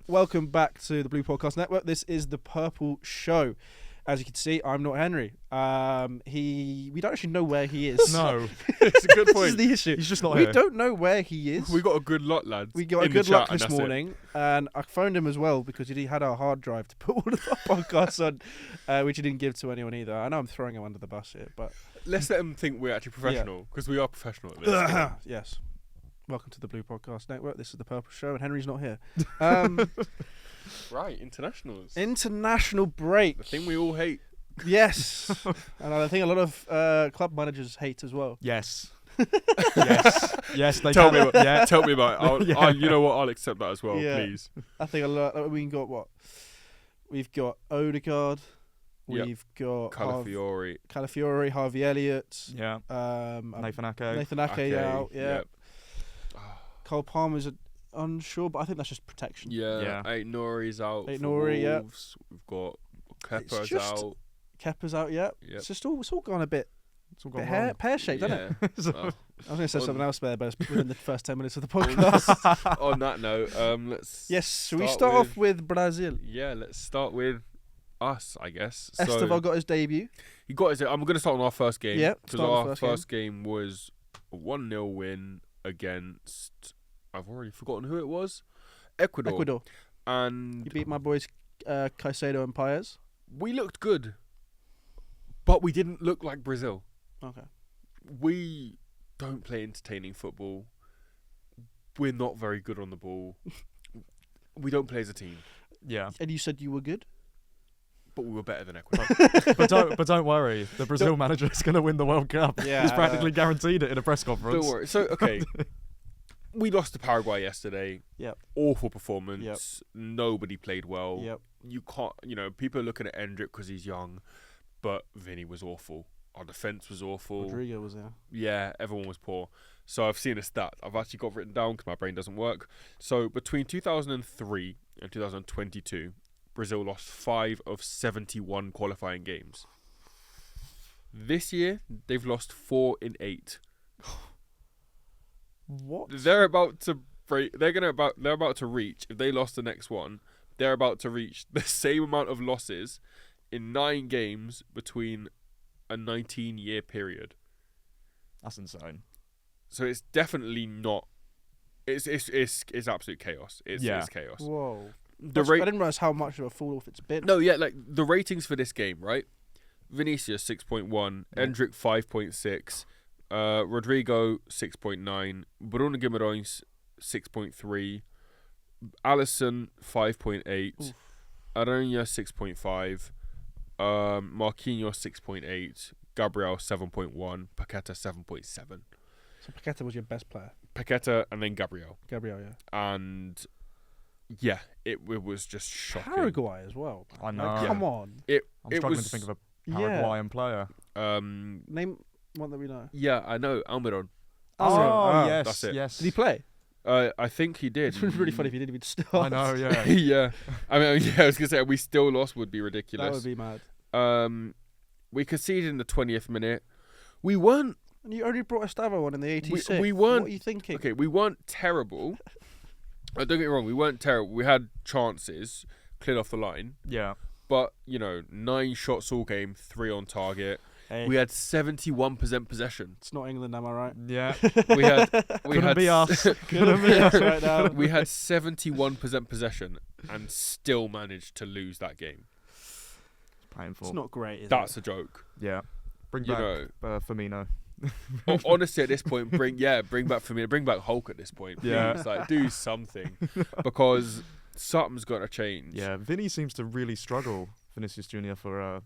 Welcome back to the Blue Podcast Network. This is the Purple Show. As you can see, I'm not Henry. We don't actually know where he is. No, It's a good This point. is the issue. he's just not We here. don't know where he is. We got a good lot, lads. We got a in the good chat, luck and this that's it. morning, and I phoned him as well because he had our hard drive to put all of our podcasts on, which he didn't give to anyone either. I know I'm throwing him under the bus here, but Let's let them think we're actually professional, because we are professional at this. yes. Welcome to the Blue Podcast Network. This is the Purple Show, and Henry's not here. Right, internationals. International break. The thing we all hate. Yes, and I think a lot of club managers hate as well. Yes. yes. They Tell can. me about Yeah. Tell me about it. Yeah. You know what? I'll accept that as well, Yeah. please. I think a lot. We've got what? We've got Odegaard. Yep. We've got Calafiori. Harvey Elliott. Yeah. Nathan Ake. Nathan Ake out. Yeah. Yep. Cole Palmer's unsure, but I think that's just protection. Yeah. Eight Nori's out. Eight for Nori, yeah. Wolves. We've got It's Kepa's just- out. Kepa's out. Yeah. Yep. It's all gone a bit, It's all gone pear shaped, isn't it? Yeah. So- Oh. I was going to say On- something else there, but it's within the first 10 minutes of the podcast. On that note, let's. Yes. Should we start off with Brazil? Yeah, let's start with us, I guess. Esteval got his debut. He got his. I'm going to start on our first game. Yep, Because start with our the first first game was a 1-0 win against. I've already forgotten who it was. Ecuador. You And beat my boys Caicedo and Paez. we looked good, but we didn't look like Brazil. Okay. We don't play entertaining football. We're not very good on the ball. We don't play as a team, Yeah. And you said you were good? but we were better than Ecuador. but don't worry. The Brazil manager is going to win the World Cup. Yeah, He's practically guaranteed it in a press conference. Don't worry. So, okay. We lost to Paraguay yesterday. Yep. Awful performance. Yep. Nobody played well. Yep. You can't, people are looking at Endrick because he's young, but Vinny was awful. Our defence was awful. Rodrigo was there. Yeah, everyone was poor. So I've seen a stat. I've actually got written down because my brain doesn't work. So between 2003 and 2022, Brazil lost 5 of 71 qualifying games. This year, they've lost 4 in 8. What? They're about to break. They're about to reach. If they lost the next one, they're about to reach the same amount of losses in 9 games between a 19-year period. That's insane. So it's definitely not. It's absolute chaos. It's chaos. Whoa. The I rate. didn't realise how much of a fall off it's been. No, yeah, like the ratings for this game, right? Vinicius 6.1, Yeah. Endrick 5.6, Rodrigo 6.9, Bruno Guimarães 6.3, Alisson 5.8, Oof. Aranha 6.5, Marquinhos 6.8, Gabriel 7.1, Paqueta 7.7. So Paqueta was your best player. Paqueta and then Gabriel. Gabriel, yeah. And yeah, it was just shocking. Paraguay as well. I know. Like, Yeah. come on. It I'm it struggling was to think of a Yeah. Paraguayan player. Name one that we know. yeah, I know Almiron. Oh, that's it. yes. Did he play? I think he did. It's really funny if he didn't even start. I know, yeah. Yeah, I mean, yeah, I was gonna say we still lost would be That ridiculous. would be mad. We conceded in the 20th minute. We weren't And you only brought Estavo on in the 86th. we weren't- What are you thinking? okay. We weren't terrible. Don't get me wrong. We weren't terrible. We had chances cleared off the line, Yeah. but 9 shots all game, 3 on target. Hey, We had 71% possession. it's not England, am I right? Yeah. We had Couldn't be us. Couldn't Couldn't be be us us. right now. we had 71% possession and still managed to lose that game. Painful. It's not great, is That's a joke. Yeah. Bring You back know, Firmino. honestly, at this point, bring back Firmino, bring back Hulk at this point. Please. Yeah. Like, do something because something's got to change. Yeah, Vinny seems to really struggle, Vinicius Junior, for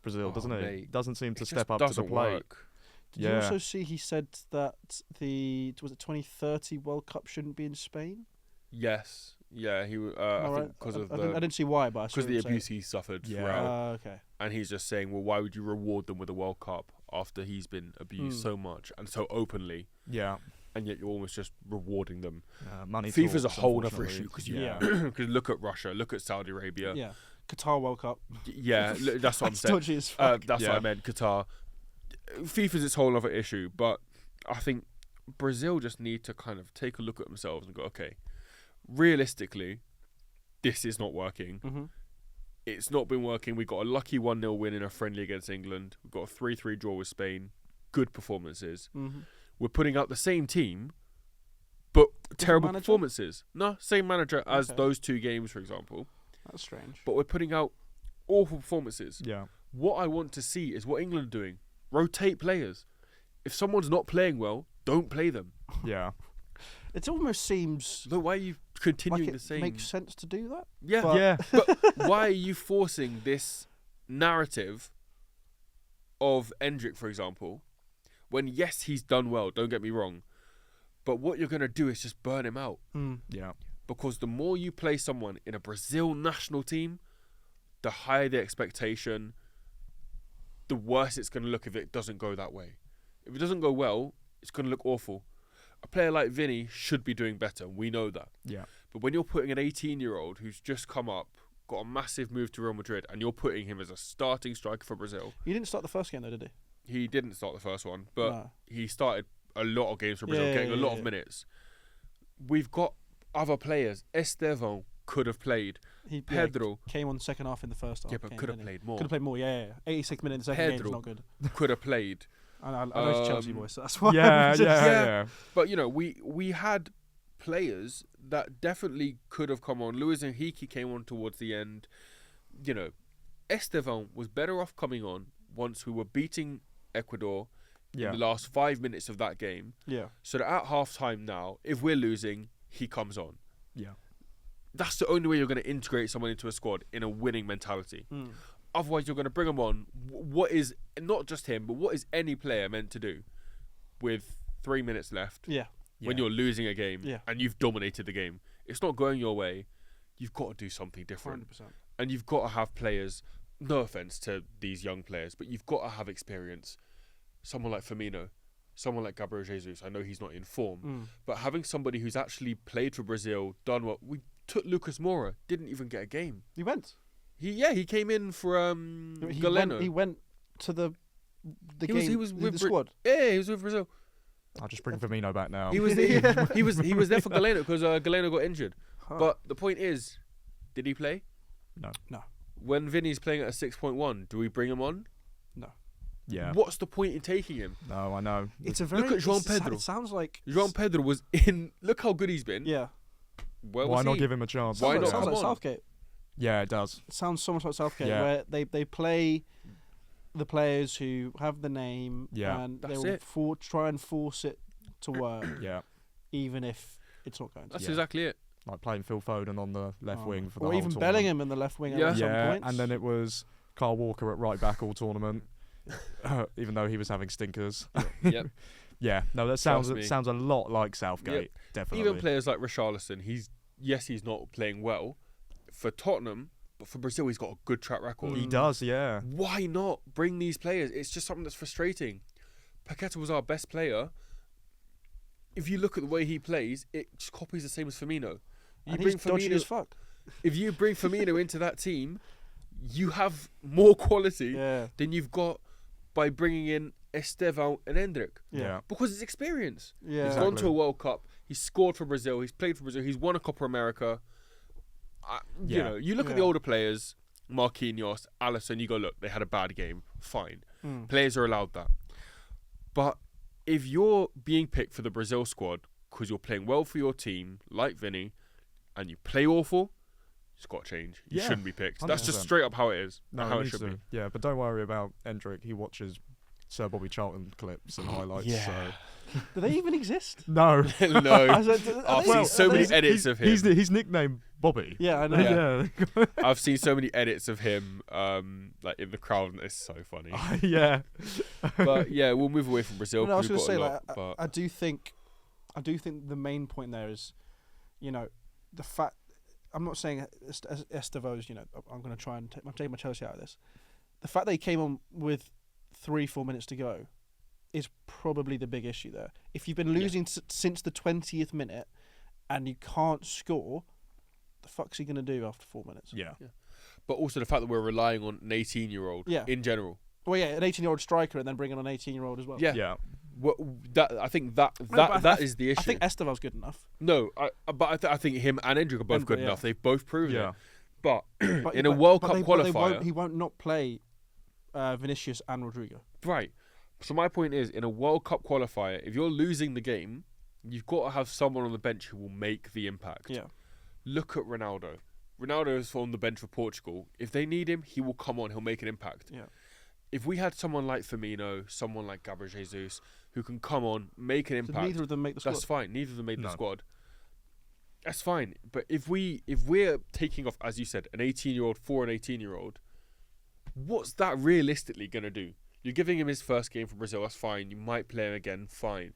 Brazil, Oh, doesn't he? mate. Doesn't seem It to just step up to the doesn't plate. work. Did you Yeah. also see he said that the 2030 World Cup shouldn't be in Spain? Yes. Yeah. He. I Alright. think because of I didn't see why, but I saw because of the him say abuse he suffered Yeah. throughout, okay. and he's just saying, well, why would you reward them with a World Cup after he's been abused so much and so openly, Yeah. and yet you're almost just rewarding them. Money FIFA's a talks, whole other unfortunately. issue because Yeah. because look at Russia, look at Saudi Arabia. Yeah. Qatar World Cup. Yeah, that's what I'm That's saying. dodgy as fuck. That's what Yeah. I meant. Qatar. FIFA's its whole other issue, but I think Brazil just need to kind of take a look at themselves and go, okay, realistically, this is not working. Mm-hmm. It's not been working. We got a lucky 1-0 win in a friendly against England. We've got a 3-3 draw with Spain. Good performances. Mm-hmm. We're putting out the same team, but terrible manager? performances. No, same manager as Okay. those 2 games, for example. That's strange. But we're putting out awful performances. Yeah. What I want to see is what England are doing. Rotate players. If someone's not playing well, don't play them. Yeah. It almost seems So why are you like continuing it the same? makes sense to do that. Yeah, but- Yeah. but why are you forcing this narrative of Endrick, for example, when yes, he's done well, don't get me wrong, but what you're going to do is just burn him out. Mm. Yeah. Because the more you play someone in a Brazil national team, the higher the expectation, the worse it's going to look if it doesn't go that way. If it doesn't go well, it's going to look awful. A player like Vinny should be doing better. We know that. Yeah. But when you're putting an 18-year-old who's just come up, got a massive move to Real Madrid, and you're putting him as a starting striker for Brazil, He didn't start the first game though, did he? he didn't start the first one, but No. he started a lot of games for Brazil, Yeah, getting a yeah, lot yeah. of minutes. We've got other players. Estevan could have played. He Pedro came on second half in the first half. yeah, but could have played more. Could have played more. Yeah. 86 minutes in the second game Pedro. is not good. Could have played. I know it's Chelsea Um, boys, so that's why. Yeah. I'm just- Yeah. But you know, we had players that definitely could have come on. Luis Enrique came on towards the end. You know, Estevan was better off coming on once we were beating Ecuador Yeah. in the last 5 minutes of that game. Yeah. So that at half time now, if we're losing, he comes on. Yeah. That's the only way you're going to integrate someone into a squad in a winning mentality. Mm. Otherwise, you're going to bring him on. What is, not just him, but what is any player meant to do with 3 minutes left Yeah. when you're losing a game Yeah. and you've dominated the game? It's not going your way. You've got to do something different. 100%. And you've got to have players, no offence to these young players, but you've got to have experience. Someone like Firmino, someone like Gabriel Jesus. I know he's not in form, Mm. but having somebody who's actually played for Brazil, done what we took. Lucas Moura didn't even get a game. He went. He came in for Galeno. He went to the He game. was the with squad. Yeah, he was with Brazil. I'll just bring Firmino back now. He was he was there for Galeno because Galeno got injured. Huh. But the point is, did he play? No. No. When Vinny's playing at a 6.1, do we bring him on? Yeah. What's the point in taking him? No, I know. It's a very. Look at João it's- Pedro. It sounds like. João Pedro was in. Look how good he's been. Yeah. Where Why was not he? give him a chance? Why Sounds not like, sounds come like on? Southgate. Yeah, it does. It sounds so much like Southgate, Yeah. where they play the players who have the name, Yeah. and they That's will it. try and force it to work, Yeah. even if it's not going to. That's Yeah. exactly it. Like playing Phil Foden on the left Oh. wing for the or whole even tournament. Bellingham in the left wing Yeah. at some Yeah, points. and then it was Carl Walker at right back all tournament, even though he was having stinkers. Yep. Yeah, no, that sounds me. a lot like Southgate. Definitely. Even players like Richarlison, he's not playing well for Tottenham, but for Brazil, he's got a good track record. He does, yeah. Why not bring these players? It's just something that's frustrating. Paqueta was our best player. If you look at the way he plays, it just copies the same as Firmino. and he's dodgy as fuck. If you bring Firmino into that team, you have more quality Yeah. than you've got by bringing in Estevan and Endrick. Yeah. Because it's experience. Yeah. He's gone to a World Cup. He's scored for Brazil. He's played for Brazil. He's won a Copa America. You Yeah. know, you look at the Yeah. older players, Marquinhos, Alisson, you go, look, they had a bad game. Fine. Mm. Players are allowed that. But if you're being picked for the Brazil squad because you're playing well for your team, like Vinny, and you play awful, it's got to change. You Yeah, shouldn't be picked. That's just 100%. straight up how it is. No, how he it needs should to. be. Yeah, but don't worry about Endrick. He watches Sir Bobby Charlton clips and highlights. Yeah. Do they even exist? So. No. No. I've I've seen so many edits of him. He's nicknamed Bobby. Yeah, I know. Yeah. I've seen so many edits of him, like in the crowd, and it's so funny. Yeah. But yeah, we'll move away from Brazil. No, I was 'cause going to we've say, got a like, lot, but I do think the main point there is, you know, the fact. I'm not saying Estevo's, you know, I'm going to try and take my Chelsea out of this. The fact that he came on with 3-4 minutes to go is probably the big issue there. If you've been losing since the 20th minute and you can't score, the fuck's he going to do after 4 minutes? Yeah. but also the fact that we're relying on an 18-year-old Yeah. in general. Well, yeah, an 18-year-old striker and then bringing on an 18-year-old as well. Yeah. Yeah. I think that but that is the issue. I think Esteval's good enough. No, but I think him and Endrick are both good Yeah. enough. They've both proven Yeah. it. But But, in a World Cup but qualifier, he won't not play Vinicius and Rodrigo. right. So my point is, in a World Cup qualifier, if you're losing the game, you've got to have someone on the bench who will make the impact. Yeah. Look at Ronaldo. Ronaldo is on the bench for Portugal. If they need him, he will come on. He'll make an impact. Yeah. If we had someone like Firmino, someone like Gabriel Jesus, who can come on, make an So impact, neither of them make the squad. that's fine. Neither of them made the No. squad. That's fine. But if we're taking off, as you said, an 18-year-old for an 18-year-old, what's that realistically gonna do? You're giving him his first game for Brazil. That's fine. You might play him again. Fine.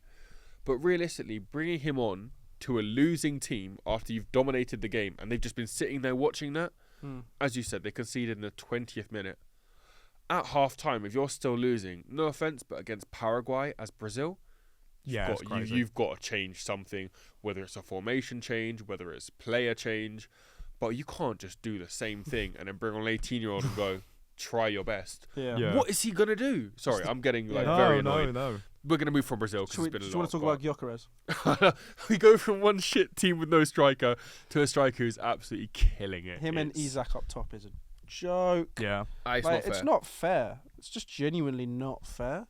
But realistically, bringing him on to a losing team after you've dominated the game and they've just been sitting there watching that, as you said, they conceded in the 20th minute. At half time, if you're still losing, no offense, but against Paraguay as Brazil, Yeah, it's crazy. you've got to change something, whether it's a formation change, whether it's player change, but you can't just do the same thing and then bring on an 18-year-old and go, try your best. Yeah. Yeah. What is he going to do? Sorry, I'm getting Yeah. very no, annoyed. no. We're going to move from Brazil Do because it's been a you want lot. to talk about Gyökeres? We go from one shit team with no striker to a striker who's absolutely killing it. Him and It's- Isak up top is a joke. Yeah. It's Like, not fair. it's not fair. It's just genuinely not fair.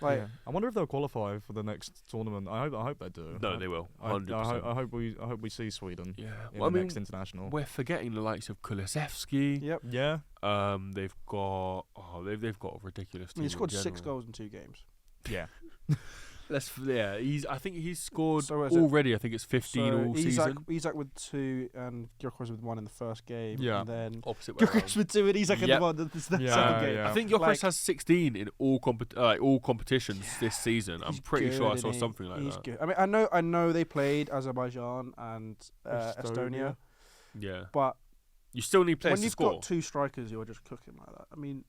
Like, Yeah. I wonder if they'll qualify for the next tournament. I hope they do. No, they will. I 100%. hope we see Sweden Yeah. in Well, the next international. we're forgetting the likes of Kulusevski. yep. Yeah. They've got they've got a ridiculous I team. mean, he scored in 6 general. goals in 2 games. Yeah. I think he's scored So is it- already. I think it's 15 all season. Isak with 2 and Gyökeres with 1 in the first game. Yeah. And then Opposite way Gyökeres around. with 2 and Isak in Yep. the 1. That's the Yeah, second game. yeah. I think Gyökeres Like- has 16 in all competitions this season. I'm He's pretty sure I good, saw isn't he? something like He's that. good. I mean, I know they played Azerbaijan and Estonia, Yeah, but you still need players when to you've score. got 2 strikers, you're just cooking like that. I mean,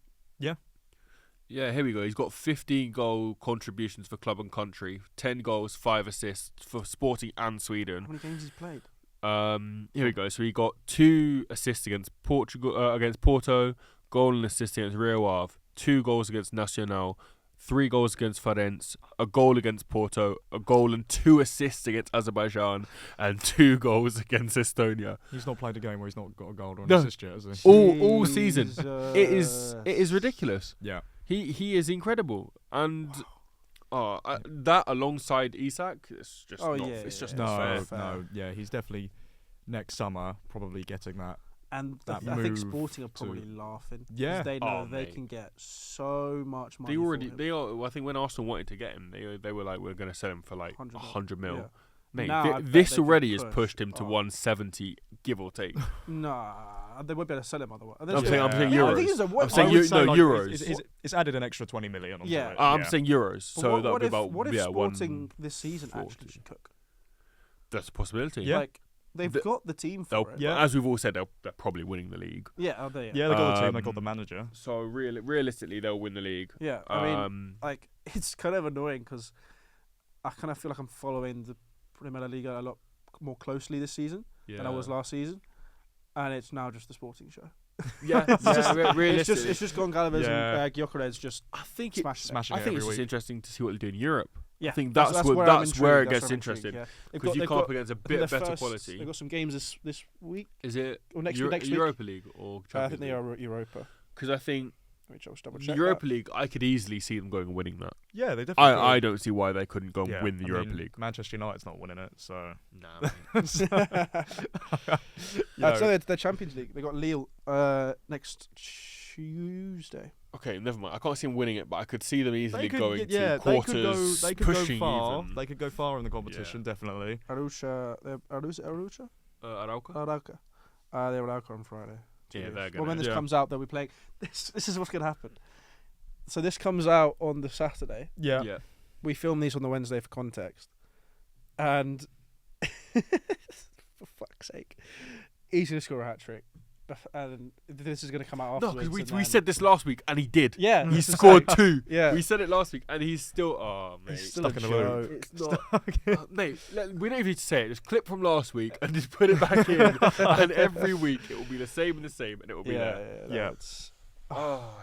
Yeah, here we go. He's got 15 goal contributions for club and country, 10 goals, 5 assists for Sporting and Sweden. how many games he's played? Here we go. So he got 2 assists against Portugal, against Porto, goal and assist against Rio Ave, 2 goals against Nacional, 3 goals against Farense, a goal against Porto, a goal and 2 assists against Azerbaijan, and 2 goals against Estonia. He's not played a game where he's not got a goal or an No. assist yet, has he? All season. Jesus. It is ridiculous. Yeah. He is incredible, and that alongside Isak, it's just Oh, not. yeah, It's yeah, just yeah. not No, fair. fair. no, yeah, he's definitely next summer probably getting that. And that I think move Sporting are to- probably laughing. 'cause Yeah. they know Oh, they mate. can get so much money. They already, for him. they are. I think when Arsenal wanted to get him, they were like, we're going to sell him for like 100 mil. Yeah. Mate, Now I bet this they could already has push. pushed him to Oh. 170, give or take. Nah, they would be able to sell him otherwise. I'm saying Yeah, euros. I think it's a I'm saying I you- would say, no, like, euros. It's added an extra 20 million onto Yeah. it. I'm saying euros, But so what, that'll what be if, about what if yeah, Sporting this season 140. actually should cook? That's a possibility. Yeah. Like they've The- got the team They'll, for it. Yeah. As we've all said, they're probably winning the league. Yeah, are they? Yeah, they got the team, they got Um, the manager. So realistically, they'll win the league. Yeah, I mean, like it's kind of annoying because I kind of feel like I'm following the Premier Liga a lot more closely this season than I was last season, and it's now just the Sporting show. Yeah, realistically. It's just Gon Galvez Yeah. and Gyökeres just I think Smashing I it think every it's just week. interesting to see what they do in Europe. yeah. I think that's that's where where I'm it intrigued, gets that's where I'm interesting intrigued, yeah. They've because you they've come up against a I think bit their better first- quality. They've got some games this week Is it or next week. Europa League or I Champions think they League? are Europa. Because I think Let me just double check. Europa League, I could easily see them going and winning that. Yeah, they definitely I don't see why they couldn't go and Yeah, win the I Europa mean, League. Manchester United's not winning it, so. Nah, So they're Champions League. They got Lille next Tuesday. okay, never mind. I can't see them winning it, but I could see them easily going yeah, to quarters, they could pushing go far. even. They could go far in the competition, definitely. Arauca. Arauca? Arauca. They're Arauca on Friday. Yeah, they're Well, when gonna. this comes out, they'll be playing. This is what's going to happen. So this comes out on the Saturday. Yeah. Yeah. We film these on the Wednesday for context. And for fuck's sake, he's going to score a hat-trick. And this is going to come out No, afterwards. because and we then- said this last week, and he did. Yeah. He it's just scored like- 2. Yeah. We said it last week, and he's still. Oh, mate. It's still stuck a in the loop. joke. It's not. Mate, we don't even need to say it. Just clip from last week and just put it back in. And every week it will be the same, and it will be Yeah, there. yeah. Yeah. It's, Oh,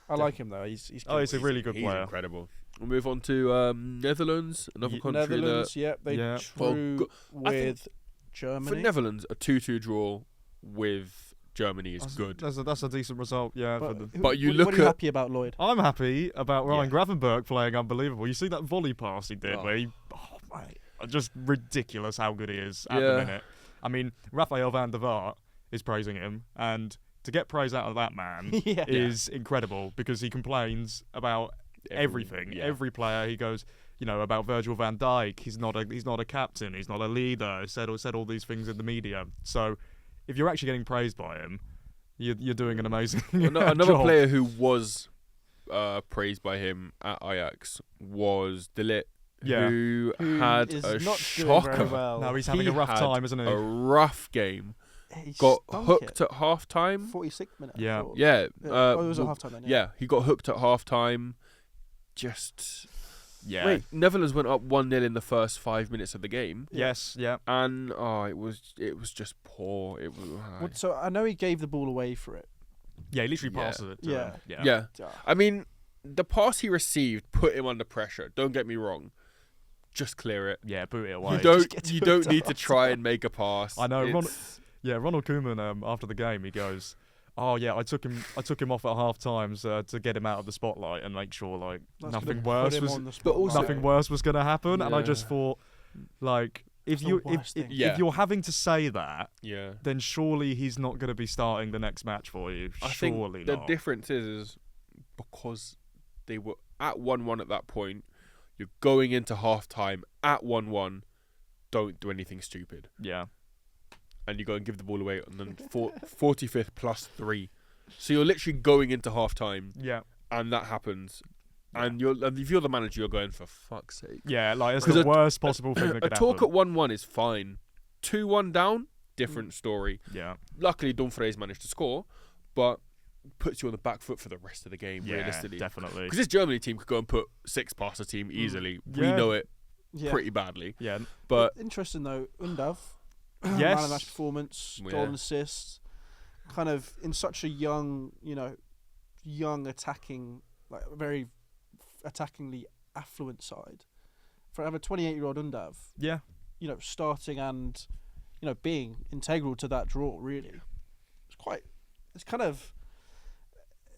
I like him though. He's Oh, he's a good. really good he's player. incredible. We'll move on to Netherlands, another country Netherlands, they Yeah. drew I think with Germany. for Netherlands, a 2-2 draw with Germany is good. That's a decent result, yeah. But, For the, But you what look are you at- happy about, Lloyd? I'm happy about Ryan Yeah. Gravenberch playing unbelievable. You see that volley pass he did, Oh. where mate, just ridiculous how good he is at Yeah. the minute. I mean, Raphael van der Vaart is praising him, and to get praise out of that man Yeah. is incredible because he complains about everything. Yeah. Every player he goes, about Virgil van Dijk. He's not a captain. He's not a leader. Said all these things in the media. So if you're actually getting praised by him, you're doing an amazing Another job. player who was praised by him at Ajax was De Ligt, Yeah. who Who had is a not doing very shocker. well. No, he's having a He rough had time, isn't he? A rough game. He Got stunk hooked it. at half time. 46 minutes. I Yeah. thought. Yeah. Oh, it was at well, half time then. yeah, he got hooked at half time. Just Yeah. wait. Netherlands went up 1-0 in the first 5 minutes of the game, Yes. Yeah. and it was just poor. It was. Well, so I know he gave the ball away for it. Yeah. He literally Yeah. passes it. To Yeah. him. Yeah. Yeah. Ah, I mean, the pass he received put him under pressure. Don't get me wrong. Just clear it. Yeah. Boot it You away. get you hooked don't up. need to try and make a pass. I know, It's- Yeah, Ronald Koeman after the game he goes, "Oh yeah, I took him off at half times to get him out of the spotlight and make sure that's nothing gonna worse put him was on the but also- spotlight. nothing worse was going to happen." And I just Yeah. thought, like, if That's the you worst thing. Yeah. if you're having to say that, Yeah. then surely he's not going to be starting the next match for you. I Surely think the not. difference is because they were at 1-1 at that point. You're going into half time at 1-1. Don't do anything stupid, Yeah. and you go and give the ball away, and then 45th plus 3. So you're literally going into half time, Yeah. and that happens. And if you're the manager, you're going, for fuck's sake. Yeah. Like it's 'Cause the a- worst possible thing that A could talk happen. at 1-1 is fine. 2-1 down, different story. Yeah. Luckily, Dumfries managed to score, but puts you on the back foot for the rest of the game, Yeah. realistically. Definitely. Because this Germany team could go and put 6 past the team easily. We Yeah. know it Yeah. pretty badly. Yeah. But Interesting though, Undav. Yes. Man of the match performance, Yeah. goal and assists. Kind of in such a young attacking, like very attackingly affluent side. For have a 28-year-old Undav, Yeah. starting and being integral to that draw, really. It's kind of.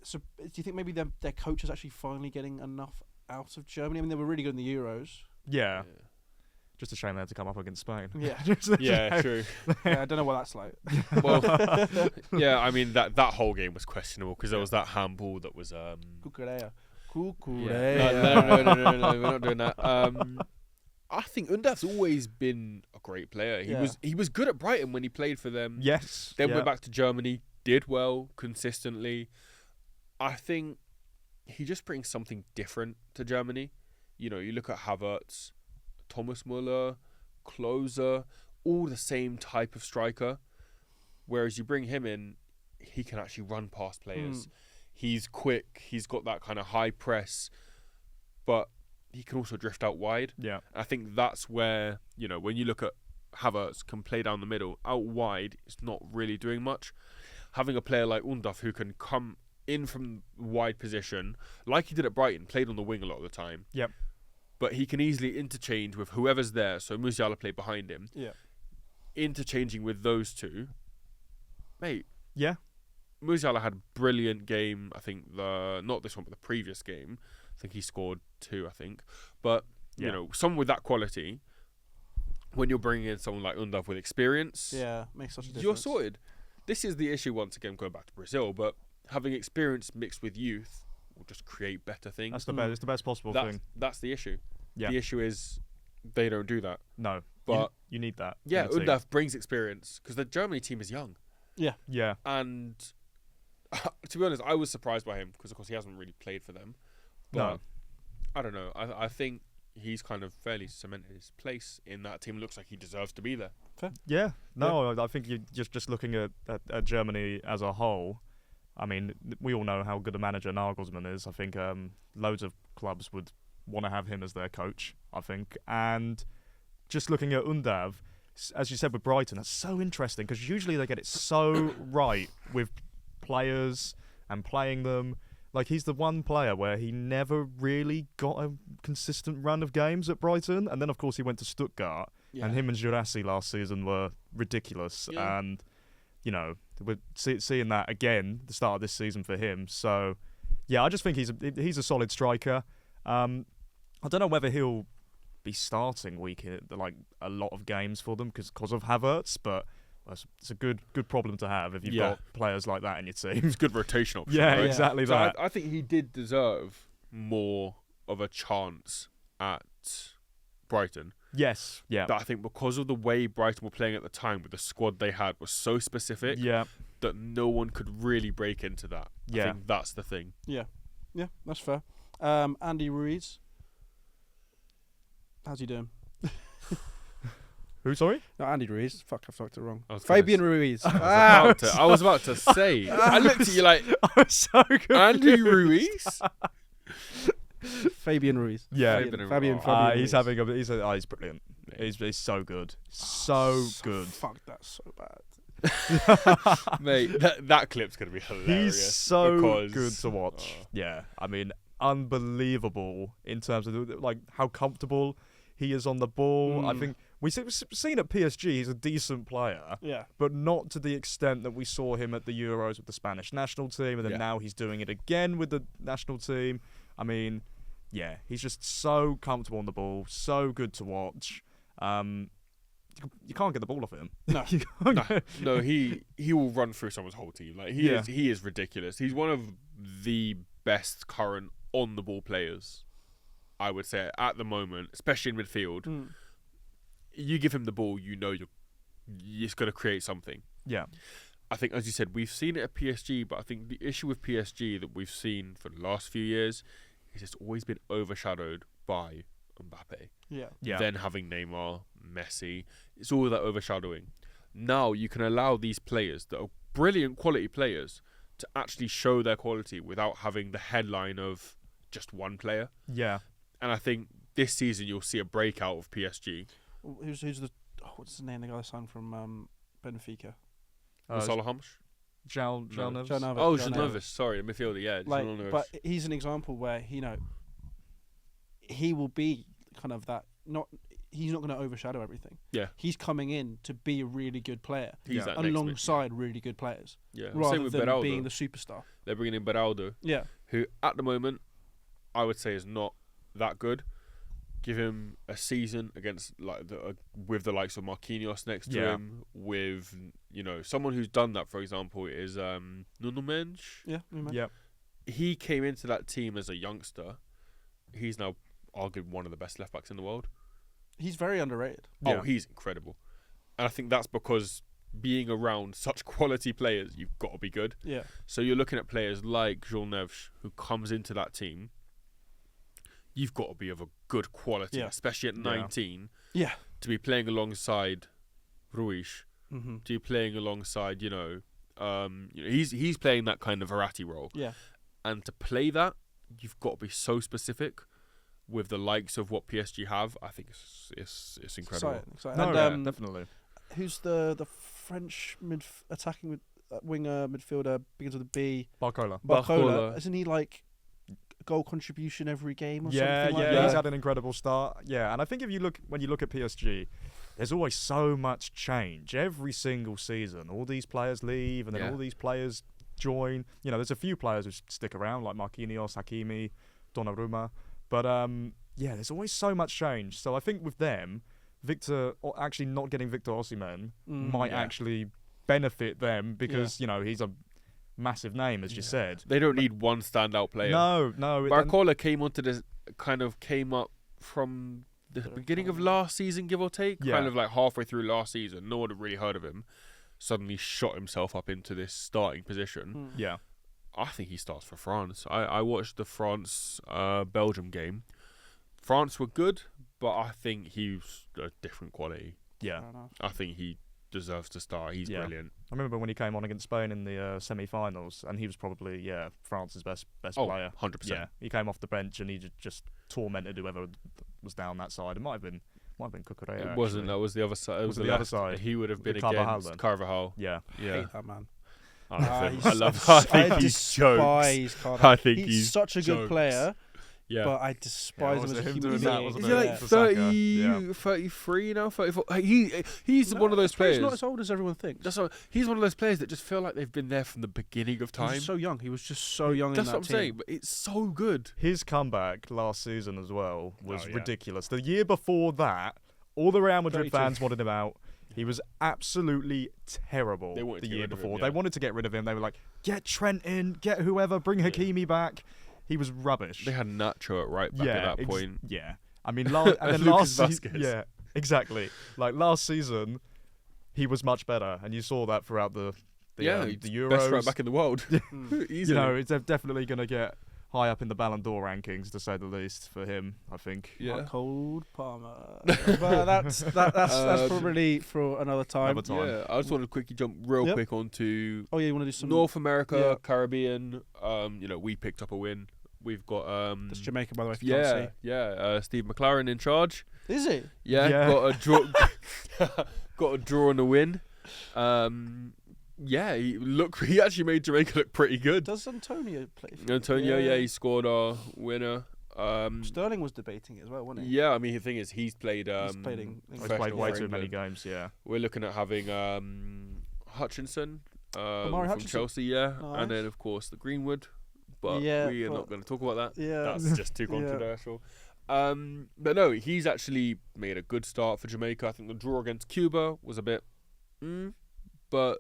So, do you think maybe their coach is actually finally getting enough out of Germany? I mean, they were really good in the Euros. Yeah. Just a shame they had to come up against Spain. Yeah. yeah, true. Yeah, I don't know what that's like. Well, yeah, I mean that whole game was questionable because there was that handball that was Cucurella. Yeah. No, we're not doing that. I think Undav's always been a great player. He was good at Brighton when he played for them. Yes. Then yeah. went back to Germany, did well consistently. I think he just brings something different to Germany. You look at Havertz, Thomas Müller, Klose, all the same type of striker. Whereas you bring him in, he can actually run past players. He's quick. He's got that kind of high press, but he can also drift out wide. Yeah. I think that's where, when you look at Havertz can play down the middle, out wide, it's not really doing much. Having a player like Undav who can come in from wide position, like he did at Brighton, played on the wing a lot of the time. Yep. But he can easily interchange with whoever's there. So Musiala played behind him. Yeah. Interchanging with those two, mate. Yeah. Musiala had a brilliant game. I think not this one, but the previous game. I think he scored 2. I think, but someone with that quality, when you're bringing in someone like Undav with experience, Yeah, makes such a difference. you're sorted. This is the issue once again, going back to Brazil, but having experience mixed with youth will just create better things. That's the best. It's the best possible thing. That's the issue. Yeah. The issue is they don't do that. No. But you need that. yeah, in the team. Undav brings experience because the Germany team is young. Yeah. And to be honest, I was surprised by him because, of course, he hasn't really played for them. But No. I don't know. I think he's kind of fairly cemented his place in that team. Looks like he deserves to be there. Yeah. No, I think you just looking at Germany as a whole. I mean, we all know how good a manager Nagelsmann is. I think loads of clubs would want to have him as their coach, I think. And just looking at Undav, as you said with Brighton, that's so interesting because usually they get it so right with players and playing them. Like, he's the one player where he never really got a consistent run of games at Brighton. And then, of course, he went to Stuttgart. Yeah. And him and Girassi last season were ridiculous. Yeah. And, you know, we're seeing that again, the start of this season for him. So, yeah, I just think he's a solid striker. I don't know whether he'll be starting like a lot of games for them because of Havertz, but it's a good problem to have if you've got players like that in your team. It's a good rotation option. Yeah, right? exactly So that. I think he did deserve more of a chance at Brighton. Yes, yeah. But I think because of the way Brighton were playing at the time with the squad they had was so specific that no one could really break into that. I think that's the thing. Yeah, that's fair. Andy Ruiz, how's he doing? Who, sorry? No, Andy Ruiz. Fuck, I fucked it wrong. I was Fabian Ruiz. I was about to say. I looked at you like, I was so good. Andy Ruiz? Fabian Ruiz. Yeah. Fabian He's Ruiz. he's brilliant. He's so good. So good. Fuck, that's so bad. Mate, that clip's going to be hilarious. He's so because, good to watch. Yeah, I mean, unbelievable in terms of like how comfortable he is on the ball. I think we've seen at PSG he's a decent player, but not to the extent that we saw him at the Euros with the Spanish national team, and then now he's doing it again with the national team. I mean, yeah, he's just so comfortable on the ball, so good to watch. You can't get the ball off him. No, he will run through someone's whole team. Like he is ridiculous. He's one of the best current on the ball players, I would say, at the moment, especially in midfield. You give him the ball, you know you're just going to create something. Yeah. I think, as you said, we've seen it at PSG, but I think the issue with PSG that we've seen for the last few years is it's always been overshadowed by Mbappe. Yeah. Then having Neymar, Messi, it's all that overshadowing. Now you can allow these players that are brilliant quality players to actually show their quality without having the headline of just one player. Yeah. And I think this season you'll see a breakout of PSG. Who's the what's his name? The guy signed from Benfica. Salah Hamsh? João Neves. Oh, João Neves. Sorry, the midfielder. Yeah, but he's an example where he will be kind of that. He's not going to overshadow everything. Yeah, he's coming in to be a really good player alongside really good players. Yeah, rather same with than Beraldo. being the superstar. They're bringing in Beraldo. Yeah, who at the moment I would say is not that good. Give him a season against with the likes of Marquinhos next to him, with someone who's done that. For example, is Nuno Mendes. Yeah. He came into that team as a youngster. He's now arguably one of the best left backs in the world. He's very underrated. Oh, he's incredible, and I think that's because being around such quality players, you've got to be good. Yeah. So you're looking at players like João Neves, who comes into that team. You've got to be of a good quality, especially at 19. Yeah. To be playing alongside Ruiz, to be playing alongside, he's playing that kind of Verratti role. Yeah. And to play that, you've got to be so specific with the likes of what PSG have. I think it's incredible. Exciting. No, And, definitely. Who's the French attacking winger midfielder begins with a B? Barcola. Isn't he like goal contribution every game or something like that? He's had an incredible start. Yeah, and I think when you look at PSG, there's always so much change every single season. All these players leave, and then all these players join. There's a few players who stick around, like Marquinhos, Hakimi, Donnarumma. But there's always so much change. So I think with them, actually not getting Victor Osimhen might actually benefit them because he's a massive name, as you said. They don't need one standout player. No. Barcola came up from the beginning of last season, give or take. Kind of like halfway through last season. No one had really heard of him. Suddenly shot himself up into this starting position. Yeah. I think he starts for France. I watched the France-Belgium game. France were good, but I think he's a different quality. Yeah. I think he deserves to start. He's brilliant. I remember when he came on against Spain in the semi-finals, and he was probably France's best player. 100%. Yeah, he came off the bench and he just tormented whoever was down that side. It might have been Cucurella. It wasn't. That was the other side. It was the other side. He would have been against Carvajal. Yeah. I hate that man. I love him. I think he's jokes. despise Carter. I think he's such a good jokes. player, Yeah. but I despise him was as it a him human doing that, being. wasn't Is it? he like For 30, Saka, yeah. 33 now, 34? He's No, one of those He's players. not as old as everyone thinks. He's one of those players that just feel like they've been there from the beginning of He was time. so young. He was just so young That's in what that I'm team. saying. But it's so good. His comeback last season as well was Oh, yeah. ridiculous. The year before that, all the Real Madrid 32. fans wanted him out. He was absolutely terrible They wanted the to get year rid of him, before. yeah. They wanted to get rid of him. They were like, get Trent in, get whoever, bring Yeah. Hakimi back. He was rubbish. They had Nacho at right back at that point. Yeah. I mean, and then Lucas last Vasquez. season, yeah, exactly. Like last season, he was much better, and you saw that throughout the Euros. Best right back in the world. Mm. Easily. You know, it's definitely going to get high up in the Ballon d'Or rankings, to say the least, for him, I think. Yeah. A cold Palmer. But that's probably for another time. Another time. Yeah, I just want to quickly jump real Yep. quick onto Oh yeah, you want to do some North America, yeah. Caribbean. We picked up a win. We've got That's Jamaica, by the way. If you can't Steve McLaren in charge. see. Is it? Yeah, got a draw. got a draw and a win. He actually made Jamaica look pretty good. Does Antonio play? For Antonio, Yeah. he scored our winner. Sterling was debating it as well, wasn't he? Yeah, I mean the thing is, he's played. He's played in He's England. played way for too many England. games, yeah. We're looking at having Hutchinson Omari from Hutchinson? Chelsea, yeah, Nice. and then of course the Greenwood. But Yeah, we are but- not going to talk about that. Yeah. That's just too Yeah. controversial. But no, he's actually made a good start for Jamaica. I think the draw against Cuba was a bit, but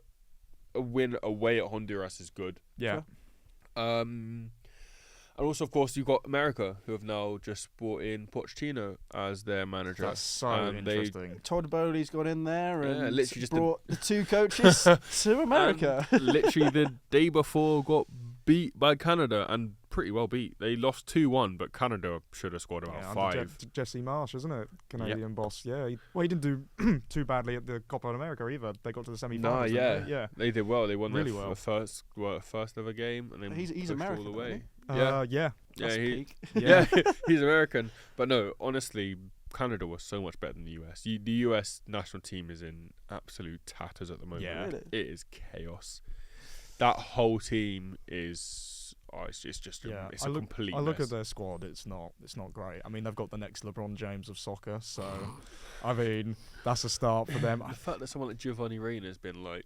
a win away at Honduras is good. Yeah. Sure. And also, of course, you've got America, who have now just brought in Pochettino as their manager. That's so And they- interesting. Todd Bowley's got in there and Yeah, literally just brought the two coaches to America. And literally the day before got beat by Canada, and pretty well beat. They lost 2-1, but Canada should have scored about Yeah, 5. under Jesse Marsh, isn't it? Canadian boss. Yeah. He didn't do too badly at the Copa America either. They got to the semi-finals. No, didn't they? Yeah. They did well. They won Really their well. first ever game, and then He's pushed American, all the isn't way. he? Yeah, Yeah. That's he, peak. yeah, he's American. But no, honestly, Canada was so much better than the US. The US national team is in absolute tatters at the moment. Yeah. Really? It is chaos. That whole team is. Oh, it's just Yeah. it's a complete I look mess. at their squad. It's not great. I mean, they've got the next LeBron James of soccer, so I mean, that's a start for them. The fact that someone like Giovanni Reina has been like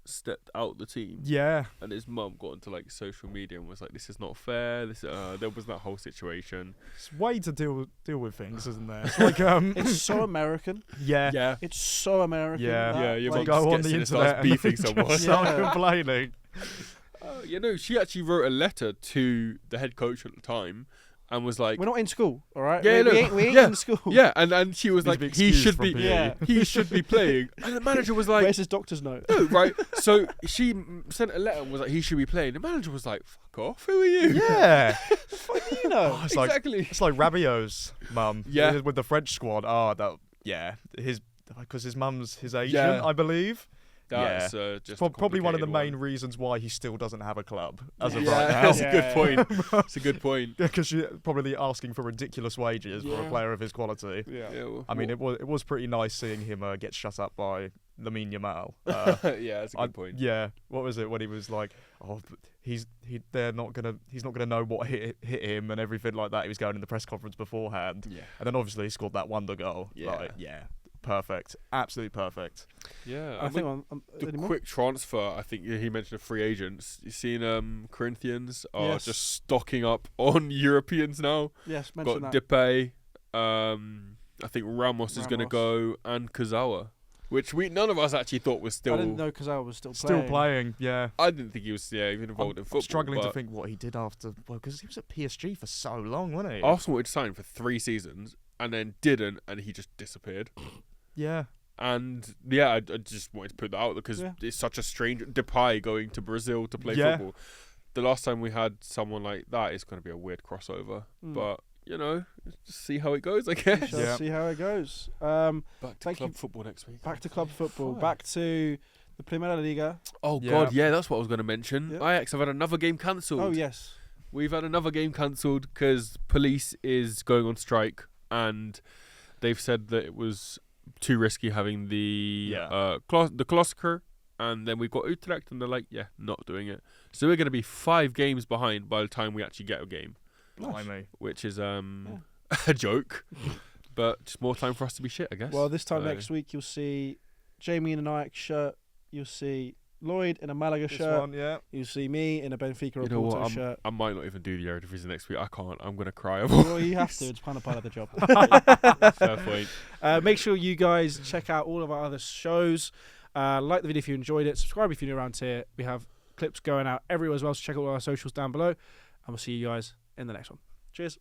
stepped out the team, Yeah. and his mum got into like social media and was like, "This is not fair." There was that whole situation. It's way to deal with things, isn't there? It's like It's so American. yeah. Yeah, It's so American. Yeah. that, yeah. Your like, mum Go on gets the in and starts internet and beefing just someone. start Yeah. complaining. She actually wrote a letter to the head coach at the time and was like, we're not in school, all right? Yeah, we look, ain't yeah, in school. "Yeah," and she was Needs to like, be "He excused should from be, PE. Yeah. he should be playing," and the manager was like, Where's his doctor's note? "No, right." So she sent a letter and was like, "He should be playing." The manager was like, "Fuck off, who are you?" Yeah. You know. It's like Exactly. it's like Rabiot's mum. Yeah. With the French squad. Oh, that yeah. Because his mum's his agent, Yeah. I believe. That's just It's probably one of the complicated main reasons why he still doesn't have a club as of Yeah, right now. that's Yeah, a good yeah. point. That's a good point. Because you're probably asking for ridiculous wages for a Yeah. player of his quality. Yeah. Yeah, well, I mean, it was pretty nice seeing him get shut up by Lamine Yamal. yeah, that's a good point. Yeah, what was it when he was like, "Oh, but he's not gonna know what hit him and everything like that." He was going in the press conference beforehand, Yeah, and then obviously he scored that wonder goal. Yeah. Like, yeah, perfect, absolutely perfect. yeah. I think the any more? quick transfer. I think he mentioned free agents. You seen Corinthians are Yes. just stocking up on Europeans now. Yes, Got mention that. Depay. I think Ramos is going to Ramos. go, and Kazawa, which none of us actually thought was still. I didn't know Kazawa was still Still playing, yeah. I didn't think he was even involved in football. I'm struggling to but think what he did after, because he was at PSG for so long, wasn't he? Arsenal wanted to sign him for 3 seasons and then didn't, and he just disappeared. Yeah. And yeah, I just wanted to put that out because Yeah. it's such a strange Depay going to Brazil to play Yeah. football. The last time we had someone like that, it's going to be a weird crossover. Mm. But just see how it goes, I guess. Shall Yeah. see how it goes. Back to Thank club you. football next week. Back to club football. Fine. Back to the Primera Liga. Oh Yeah. God, yeah, that's what I was going to mention. Yep. Ajax have had another game cancelled. Oh yes. We've had another game cancelled because police is going on strike, and they've said that it was too risky having the Yeah. the Klosker and then we've got Utrecht, and they're like, yeah, not doing it. So we're going to be 5 games behind by the time we actually get a game, Blimey. which is a joke, but just more time for us to be shit, I guess. Well, this time next week you'll see Jamie in an Ajax shirt. You'll see Lloyd in a Malaga This shirt. one, yeah. You'll see me in a Benfica or you know Porto what? shirt. I might not even do the Eredivisie next week. I can't. I'm going to cry. Well, you have to. It's kind of part of the job. Fair point. Make sure you guys check out all of our other shows. Like the video if you enjoyed it. Subscribe if you're new around here. We have clips going out everywhere as well, so check out all our socials down below. And we'll see you guys in the next one. Cheers.